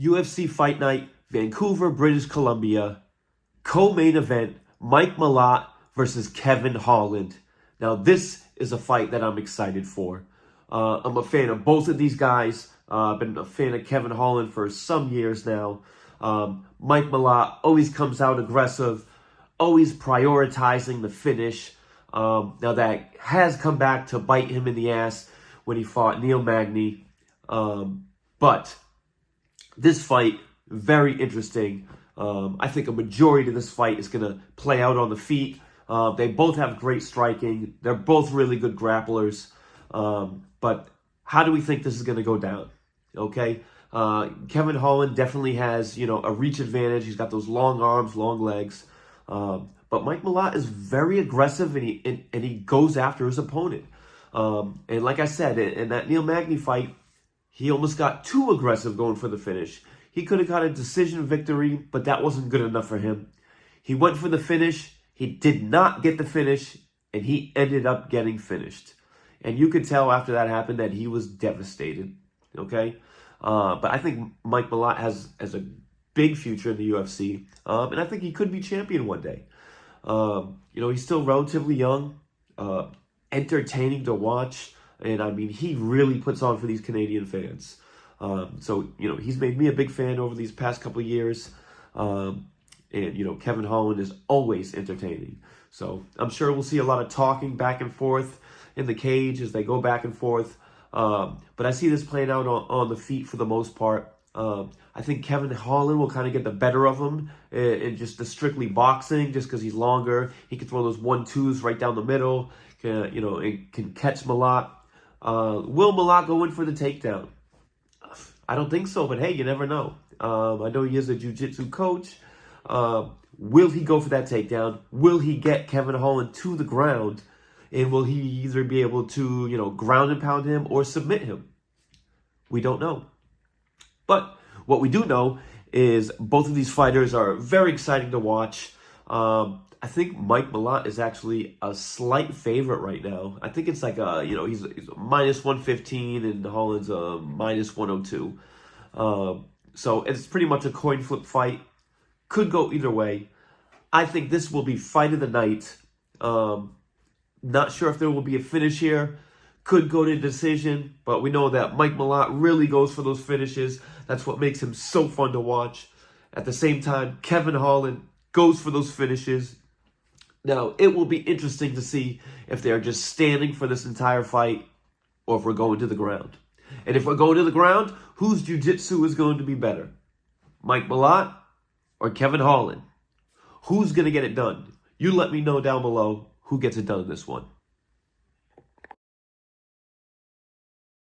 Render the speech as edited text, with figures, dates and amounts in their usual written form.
UFC Fight Night, Vancouver, British Columbia. Co-main event, Mike Malott versus Kevin Holland. Now, this is a fight that I'm excited for. I'm a fan of both of these guys. I've been a fan of Kevin Holland for some years now. Mike Malott always comes out aggressive, always prioritizing the finish. Now, that has come back to bite him in the ass when he fought Neil Magny. But this fight, very interesting. I think a majority of this fight is going to play out on the feet. They both have great striking. They're both really good grapplers. But how do we think this is going to go down? Okay. Kevin Holland definitely has, a reach advantage. He's got those long arms, long legs. But Mike Malott is very aggressive and he goes after his opponent. And like I said, in that Neil Magny fight, he almost got too aggressive going for the finish. He could have got a decision victory, but that wasn't good enough for him. He went for the finish. He did not get the finish, and he ended up getting finished. And you could tell after that happened that he was devastated, okay? But I think Mike Malott has a big future in the UFC, and I think he could be champion one day. He's still relatively young, entertaining to watch, and I mean, he really puts on for these Canadian fans. So he's made me a big fan over these past couple of years. And Kevin Holland is always entertaining. So I'm sure we'll see a lot of talking back and forth in the cage as they go back and forth. But I see this playing out on the feet for the most part. I think Kevin Holland will kind of get the better of him in just the strictly boxing, just because he's longer. He can throw those 1-2s right down the middle. Can catch Malott. Will Malott go in for the takedown? I don't think so, but hey, you never know. I know he is a jiu-jitsu coach. Will he go for that takedown? Will he get Kevin Holland to the ground? And will he either be able to, ground and pound him or submit him? We don't know. But what we do know is both of these fighters are very exciting to watch. I think Mike Malott is actually a slight favorite right now. I think it's like he's a minus 115 and Holland's a minus 102. So it's pretty much a coin flip fight. Could go either way. I think this will be fight of the night. Not sure if there will be a finish here. Could go to decision, but we know that Mike Malott really goes for those finishes. That's what makes him so fun to watch. At the same time, Kevin Holland goes for those finishes. Now, it will be interesting to see if they're just standing for this entire fight or if we're going to the ground. And if we're going to the ground, whose jiu-jitsu is going to be better? Mike Malott or Kevin Holland? Who's going to get it done? You let me know down below who gets it done in this one.